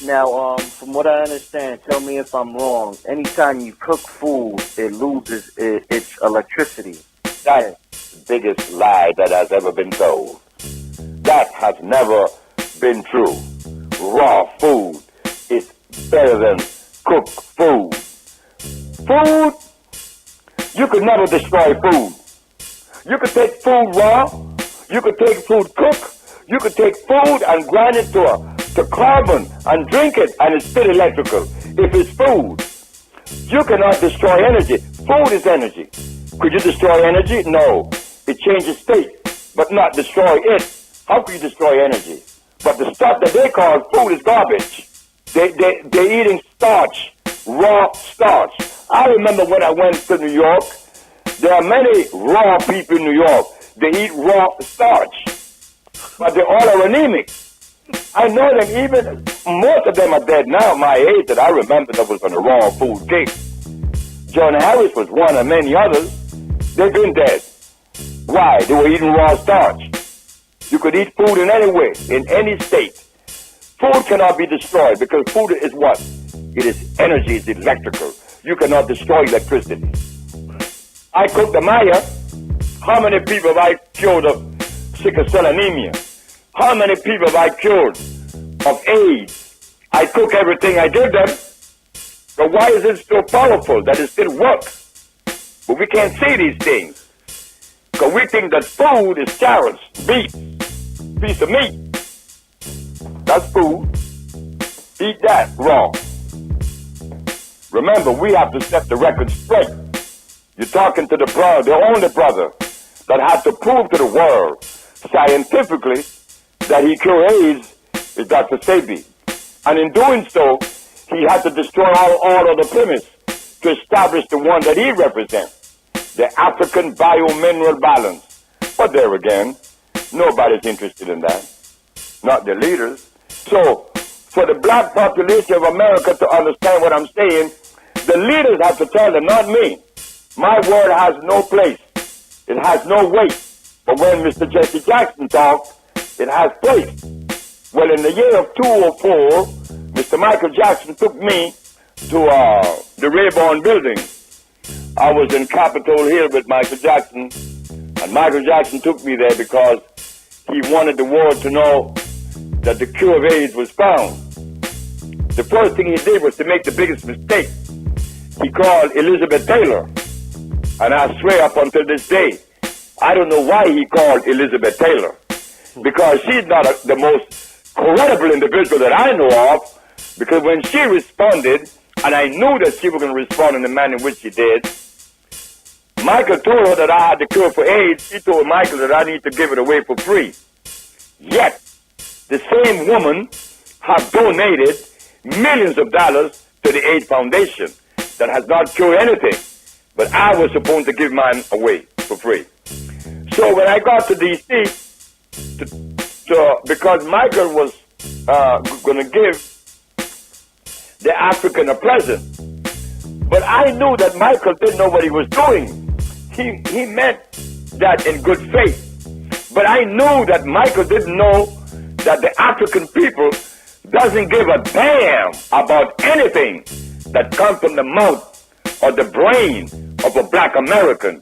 Now, from what I understand, tell me if I'm wrong. Anytime you cook food, it loses its electricity. That's the biggest lie that has ever been told. That has never been true. Raw food is better than cooked food. Food, you could never destroy food. You could take food raw, you could take food cooked, you could take food and grind it to carbon and drink it and it's still electrical. If it's food, you cannot destroy energy. Food is energy. Could you destroy energy? No. It changes state, but not destroy it. How could you destroy energy? But the stuff that they call food is garbage. They're eating starch, raw starch. I remember when I went to New York, there are many raw people in New York. They eat raw starch, but they all are anemic. I know them, even most of them are dead now, my age, that I remember that was on the raw food kick. John Harris was one and many others. They've been dead. Why? They were eating raw starch. You could eat food in any way, in any state. Food cannot be destroyed because food is what? It is energy, it's electrical. You cannot destroy electricity. I cooked the Maya. How many people have I cured of sickle cell anemia? How many people have I cured of AIDS? I cook everything I give them. But why is it so powerful that it still works? But we can't see these things. Because we think that food is carrots, beef, piece of meat. That's food. Eat that raw. Remember, we have to set the record straight. You're talking to the brother, the only brother, that had to prove to the world scientifically that he cured AIDS is Dr. Sebi. And in doing so, he had to destroy all of the premise to establish the one that he represents, the African biomineral balance. But there again, nobody's interested in that, not the leaders. So, for the black population of America to understand what I'm saying, the leaders have to tell them, not me. My word has no place. It has no weight. But when Mr. Jesse Jackson talks, it has place. Well, in the year of 2004, Mr. Michael Jackson took me to the Rayburn building. I was in Capitol Hill with Michael Jackson, and Michael Jackson took me there because he wanted the world to know that the cure of AIDS was found. The first thing he did was to make the biggest mistake. He called Elizabeth Taylor. And I swear up until this day, I don't know why he called Elizabeth Taylor. Because she's not the most credible individual that I know of. Because when she responded, and I knew that she was going to respond in the manner in which she did, Michael told her that I had the cure for AIDS. She told Michael that I need to give it away for free. Yet, the same woman has donated millions of dollars to the AIDS Foundation that has not cured anything. But I was supposed to give mine away for free. So when I got to D.C., because Michael was going to give the African a present, but I knew that Michael didn't know what he was doing. He meant that in good faith. But I knew that Michael didn't know that the African people doesn't give a damn about anything that comes from the mouth or the brain of a black American.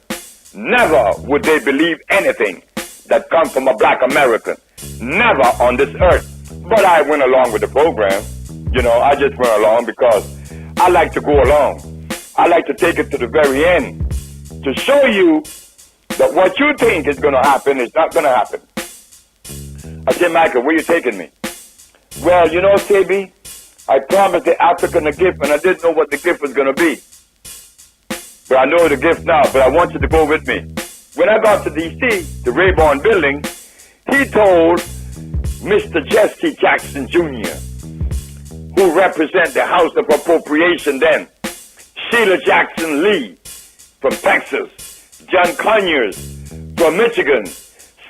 Never would they believe anything that comes from a black American. Never on this earth. But I went along with the program. You know, I just went along because I like to go along. I like to take it to the very end to show you that what you think is going to happen is not going to happen. I said, Michael, where you taking me? Well, you know, Sebi, I promised the African a gift, and I didn't know what the gift was going to be. But I know the gift now, but I want you to go with me. When I got to D.C., the Rayburn building, he told Mr. Jesse Jackson Jr., who represent the House of Appropriation then, Sheila Jackson Lee from Texas, John Conyers from Michigan,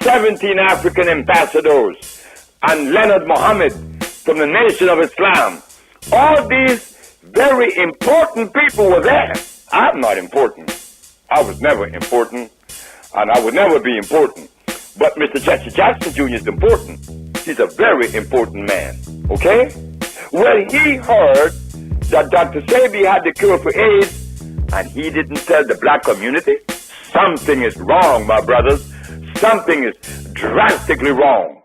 17 African ambassadors, and Leonard Mohammed from the Nation of Islam. All these very important people were there. I'm not important. I was never important, and I would never be important. But Mr. Jesse Jackson Jr. is important. He's a very important man, okay? Well, he heard that Dr. Sebi had the cure for AIDS, and he didn't tell the black community. Something is wrong, my brothers. Something is drastically wrong.